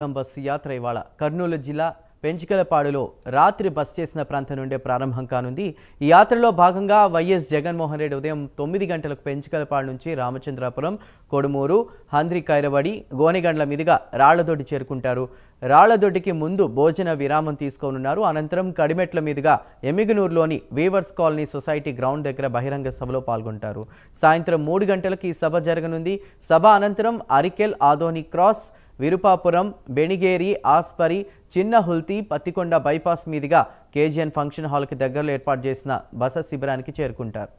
Bus యాత్ర ఇవాళ కర్నూలు జిల్లా పెంచికలపాడులో రాత్రి బస్ చేసిన ప్రాంతం నుండే ప్రారంభం కానుంది. ఈ యాత్రలో భాగంగా వైఎస్ జగన్మోహన్ రెడ్డి ఉదయం 9 గంటలకు పెంచికలపాడు నుంచి రామచంద్రాపురం, కొడుమూరు, హంద్రి కైరవడి, గోనెగండ్ల మీదుగా రాళ్లదొడ్డి చేరుకుంటారు. రాళ్లదొడ్డికి ముందు భోజన విరామం తీసుకోనున్నారు. అనంతరం కడిమెట్ల మీదుగా ఎమ్మిగనూరులోని వీవర్స్ కాలనీ సొసైటీ గ్రౌండ్ దగ్గర బహిరంగ సభలో పాల్గొంటారు. సాయంత్రం 3 గంటలకు ఈ సభ జరగనుంది. సభ అనంతరం అరికెల్, ఆదోని క్రాస్, విరుపాపురం, బెణిగేరి, ఆస్పరి, చిన్న హుల్తి, పత్తికొండ బైపాస్ మీదుగా కేజీఎన్ ఫంక్షన్ హాల్కి దగ్గరలో ఏర్పాటు చేసిన బస శిబిరానికి చేరుకుంటారు.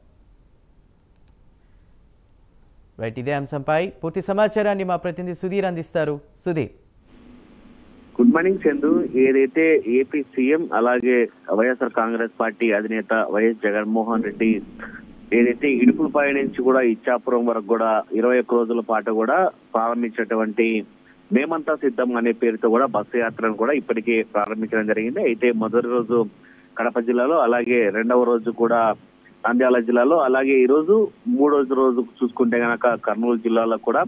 ఇదే అంశంపై పూర్తి సమాచారాన్ని మా ప్రతినిధి సుధీర్ అందిస్తారు. Sudheer, good morning Chandu. ఏదైతే ఏపీ సీఎం అలాగే వైఎస్ఆర్ కాంగ్రెస్ పార్టీ అధినేత వైఎస్ జగన్మోహన్ రెడ్డి ఏదైతే ఇడుపులపై నుంచి కూడా ఇచ్చాపురం వరకు కూడా 21 రోజుల పాటు కూడా ప్రారంభించినటువంటి మేమంతా సిద్ధం అనే పేరుతో కూడా బస్సు యాత్రను కూడా ఇప్పటికే ప్రారంభించడం జరిగింది. అయితే మొదటి రోజు కడప జిల్లాలో, అలాగే రెండవ రోజు కూడా నంద్యాల జిల్లాలో, అలాగే ఈ రోజు మూడో రోజు చూసుకుంటే గనక కర్నూలు జిల్లాలో కూడా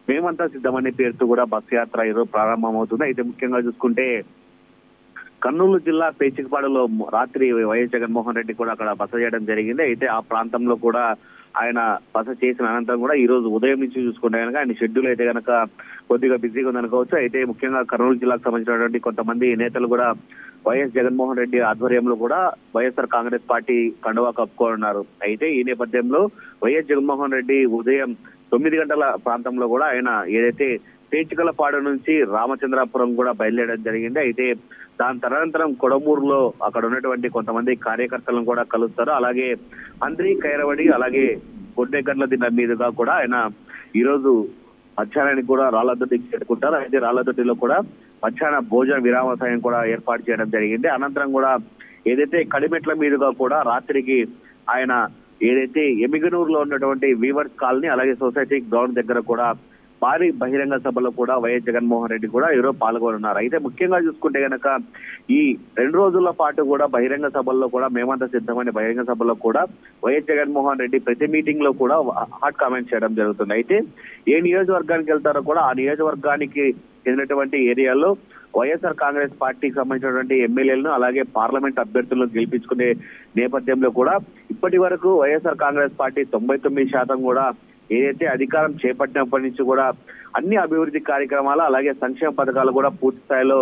మేమంతా సిద్ధం అనే పేరుతో కూడా బస్సు యాత్ర ఈరోజు ప్రారంభమవుతుంది. అయితే ముఖ్యంగా చూసుకుంటే కర్నూలు జిల్లా పేచికపాడులో రాత్రి వైఎస్ జగన్మోహన్ రెడ్డి కూడా అక్కడ బస చేయడం జరిగింది. అయితే ఆ ప్రాంతంలో కూడా ఆయన బస చేసిన అనంతరం కూడా ఈ రోజు ఉదయం నుంచి చూసుకుంటే కనుక ఆయన షెడ్యూల్ అయితే కనుక కొద్దిగా బిజీగా ఉందనుకోవచ్చు. అయితే ముఖ్యంగా కర్నూలు జిల్లాకు సంబంధించినటువంటి కొంతమంది నేతలు కూడా వైఎస్ జగన్మోహన్ రెడ్డి ఆధ్వర్యంలో కూడా వైఎస్ఆర్ కాంగ్రెస్ పార్టీ కండువా కప్పుకోనున్నారు. అయితే ఈ నేపథ్యంలో వైఎస్ జగన్మోహన్ రెడ్డి ఉదయం 9 గంటల ప్రాంతంలో కూడా ఆయన ఏదైతే పేచికలపాడు నుంచి రామచంద్రాపురం కూడా బయలుదేరడం జరిగింది. అయితే దాని తదనంతరం కొడమూరులో అక్కడ ఉన్నటువంటి కొంతమంది కార్యకర్తలను కూడా కలుస్తారు. అలాగే హంద్రి కైరవడి, అలాగే గొడ్డెగండ్ల దిన్న మీదుగా కూడా ఆయన ఈ రోజు మధ్యాహ్నానికి కూడా రాళ్లదొడ్డికి చేరుకుంటారు. అయితే రాళ్లదొడ్డిలో కూడా మధ్యాహ్న భోజన విరామ సమయం కూడా ఏర్పాటు చేయడం జరిగింది. అనంతరం కూడా ఏదైతే కడిమెట్ల మీదుగా కూడా రాత్రికి ఆయన ఏదైతే ఎమ్మిగనూరులో ఉన్నటువంటి వీవర్స్ కాలనీ, అలాగే సొసైటీ గ్రౌండ్ దగ్గర కూడా భారీ బహిరంగ సభలో కూడా వైఎస్ జగన్మోహన్ రెడ్డి కూడా ఈరోజు పాల్గొన్నారు. అయితే ముఖ్యంగా చూసుకుంటే గనక ఈ 2 రోజుల పాటు కూడా బహిరంగ సభల్లో కూడా మేమంతా సిద్ధమైన బహిరంగ సభలో కూడా వైఎస్ జగన్మోహన్ రెడ్డి ప్రతి మీటింగ్ లో కూడా హాట్ కామెంట్ చేయడం జరుగుతుంది. అయితే ఏ నియోజకవర్గానికి వెళ్తారో కూడా ఆ నియోజకవర్గానికి చెందినటువంటి ఏరియాలో వైఎస్ఆర్ కాంగ్రెస్ పార్టీకి సంబంధించినటువంటి ఎమ్మెల్యేలను, అలాగే పార్లమెంట్ అభ్యర్థులను గెలిపించుకునే నేపథ్యంలో కూడా ఇప్పటి వరకు వైఎస్ఆర్ కాంగ్రెస్ పార్టీ 99% కూడా ఏదైతే అధికారం చేపట్టినప్పటి నుంచి కూడా అన్ని అభివృద్ధి కార్యక్రమాలు, అలాగే సంక్షేమ పథకాలు కూడా పూర్తి స్థాయిలో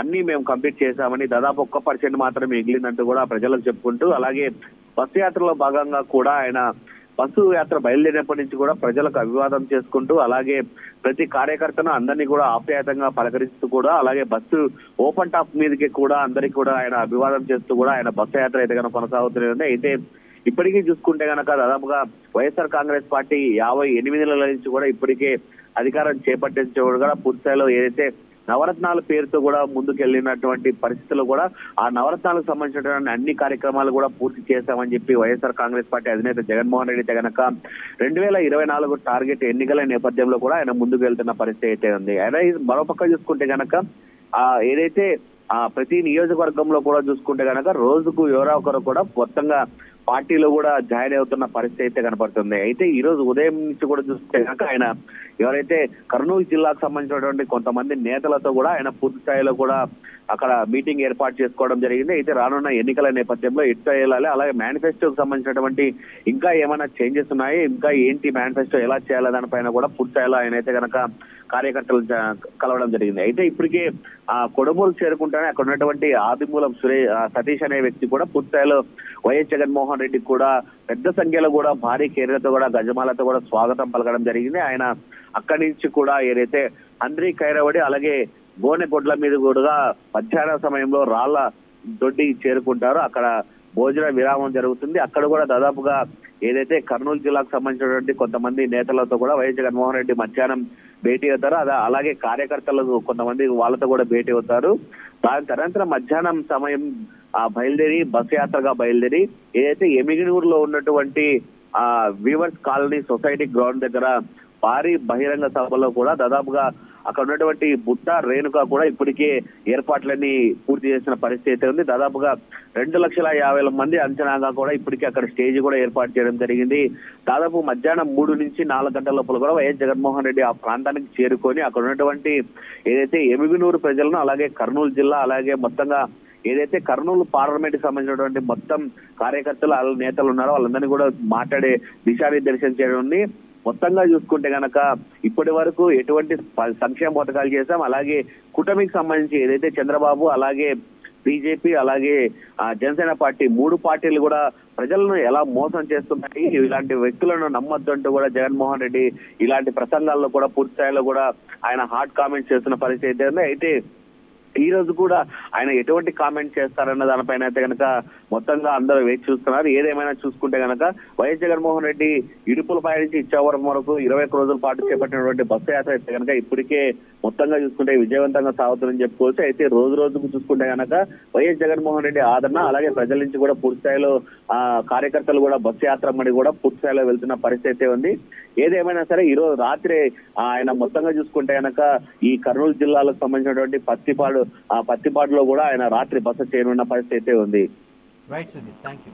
అన్ని మేము కంప్లీట్ చేశామని, దాదాపు 1% మాత్రమే మిగిలిందంటూ కూడా ప్రజలకు చెప్పుకుంటూ, అలాగే బస్సు యాత్రలో భాగంగా కూడా ఆయన బస్సు యాత్ర బయలుదేరినప్పటి నుంచి కూడా ప్రజలకు అభివాదం చేసుకుంటూ, అలాగే ప్రతి కార్యకర్తను అందరినీ కూడా ఆప్యాయంగా పలకరిస్తూ కూడా, అలాగే బస్సు ఓపెన్ టాప్ మీదకి కూడా అందరికీ కూడా ఆయన అభివాదం చేస్తూ కూడా ఆయన బస్సు యాత్ర అయితే కనుక కొనసాగుతుంది. అయితే ఇప్పటికీ చూసుకుంటే కనుక దాదాపుగా వైఎస్ఆర్ కాంగ్రెస్ పార్టీ 58 నెలల నుంచి కూడా ఇప్పటికే అధికారం చేపట్టించేవాడు కూడా పూర్తిస్థాయిలో ఏదైతే నవరత్నాల పేరుతో కూడా ముందుకెళ్లినటువంటి పరిస్థితుల్లో కూడా ఆ నవరత్నాలకు సంబంధించినటువంటి అన్ని కార్యక్రమాలు కూడా పూర్తి చేశామని చెప్పి వైఎస్ఆర్ కాంగ్రెస్ పార్టీ అధినేత జగన్మోహన్ రెడ్డి కనుక 2024 టార్గెట్ ఎన్నికల నేపథ్యంలో కూడా ఆయన ముందుకు వెళ్తున్న పరిస్థితి అయితే ఉంది. అయినా మరోపక్క చూసుకుంటే కనుక ఏదైతే ప్రతి నియోజకవర్గంలో కూడా చూసుకుంటే కనుక రోజుకు ఎవరో ఒకరు కూడా మొత్తంగా పార్టీలో కూడా జాయిన్ అవుతున్న పరిస్థితి అయితే కనపడుతుంది. అయితే ఈ రోజు ఉదయం నుంచి కూడా చూస్తే కనుక ఆయన ఎవరైతే కర్నూలు జిల్లాకు సంబంధించినటువంటి కొంతమంది నేతలతో కూడా ఆయన పూర్తి స్థాయిలో కూడా అక్కడ మీటింగ్ ఏర్పాటు చేసుకోవడం జరిగింది. అయితే రానున్న ఎన్నికల నేపథ్యంలో ఎట్లా వెళ్ళాలి, అలాగే మేనిఫెస్టోకి సంబంధించినటువంటి ఇంకా ఏమైనా చేంజెస్ ఉన్నాయి, ఇంకా ఏంటి మేనిఫెస్టో ఎలా చేయాలి దానిపైన కూడా పూర్తి స్థాయిలో ఆయన అయితే కనుక కార్యకర్తలు కలవడం జరిగింది. అయితే ఇప్పటికే కొడమూరు చేరుకుంటానే అక్కడ ఉన్నటువంటి ఆదిమూలం సతీష్ అనే వ్యక్తి కూడా పూర్తి స్థాయిలో వైఎస్ జగన్మోహన్ రెడ్డి కూడా పెద్ద సంఖ్యలో కూడా భారీ కేర్లతో కూడా గజమాలతో కూడా స్వాగతం పలకడం జరిగింది. ఆయన అక్కడి నుంచి కూడా ఏదైతే హంద్రి కైరవడి, అలాగే గోనెగొడ్ల మీద కూడా మధ్యాహ్న సమయంలో రాళ్ల దొడ్డి చేరుకుంటారు. అక్కడ భోజన విరామం జరుగుతుంది. అక్కడ కూడా దాదాపుగా ఏదైతే కర్నూలు జిల్లాకు సంబంధించినటువంటి కొంతమంది నేతలతో కూడా వైఎస్ జగన్మోహన్ రెడ్డి మధ్యాహ్నం భేటీ అవుతారు. అలాగే కార్యకర్తలకు కొంతమంది వాళ్ళతో కూడా భేటీ అవుతారు. దాని తదనంతరం మధ్యాహ్నం సమయం బయలుదేరి బస్సు యాత్రగా బయలుదేరి ఏదైతే ఎమిగినూరులో ఉన్నటువంటి వీవర్స్ కాలనీ సొసైటీ గ్రౌండ్ దగ్గర భారీ బహిరంగ సభలో కూడా దాదాపుగా అక్కడ ఉన్నటువంటి బుట్ట రేణుక కూడా ఇప్పటికే ఏర్పాట్లన్నీ పూర్తి చేసిన పరిస్థితి ఉంది. దాదాపుగా 2,50,000 మంది అంచనాగా కూడా ఇప్పటికే అక్కడ స్టేజ్ కూడా ఏర్పాటు చేయడం జరిగింది. దాదాపు మధ్యాహ్నం 3 నుంచి 4 గంటల లోపల కూడా వైఎస్ జగన్మోహన్ రెడ్డి ఆ ప్రాంతానికి చేరుకొని అక్కడ ఉన్నటువంటి ఏదైతే ఎమిగనూరు ప్రజలను, అలాగే కర్నూలు జిల్లా, అలాగే మొత్తంగా ఏదైతే కర్నూలు పార్లమెంట్ కి సంబంధించినటువంటి మొత్తం కార్యకర్తలు, వాళ్ళ నేతలు ఉన్నారో వాళ్ళందరినీ కూడా మాట్లాడే దిశానిర్దేశం చేయడం ఉంది. మొత్తంగా చూసుకుంటే గనక ఇప్పటి వరకు ఎటువంటి సంక్షేమ పథకాలు చేశాం, అలాగే కూటమికి సంబంధించి ఏదైతే చంద్రబాబు, అలాగే బీజేపీ, అలాగే జనసేన పార్టీ 3 పార్టీలు కూడా ప్రజలను ఎలా మోసం చేస్తున్నాయి, ఇలాంటి వ్యక్తులను నమ్మొద్దంటూ కూడా జగన్మోహన్ రెడ్డి ఇలాంటి ప్రసంగాల్లో కూడా పూర్తి స్థాయిలో కూడా ఆయన హాట్ కామెంట్స్ చేస్తున్న పరిస్థితి ఉంది. అయితే ఈ రోజు కూడా ఆయన ఎటువంటి కామెంట్ చేస్తారన్న దానిపైన అయితే కనుక మొత్తంగా అందరూ వేచి చూస్తున్నారు. ఏదేమైనా చూసుకుంటే కనుక వైఎస్ జగన్మోహన్ రెడ్డి ఇడుపులపై నుంచి ఇచ్చావరం వరకు 21 రోజుల పాటు చేపట్టినటువంటి బస్సు యాత్ర అయితే కనుక ఇప్పటికే మొత్తంగా చూసుకుంటే విజయవంతంగా సాగుతుందని చెప్పుకోవచ్చు. అయితే రోజు రోజుకు చూసుకుంటే కనుక వైఎస్ జగన్మోహన్ రెడ్డి ఆదరణ, అలాగే ప్రజల నుంచి కూడా పూర్తి స్థాయిలో కార్యకర్తలు కూడా బస్సు యాత్ర మడి కూడా పూర్తి స్థాయిలో వెళ్తున్న పరిస్థితి ఉంది. ఏదేమైనా సరే ఈ రోజు రాత్రి ఆయన మొత్తంగా చూసుకుంటే కనుక ఈ కర్నూలు జిల్లాలకు సంబంధించినటువంటి పత్తిపాడులో కూడా ఆయన రాత్రి బస చేయనున్న పరిస్థితి ఉంది. Right Sudeep, thank you.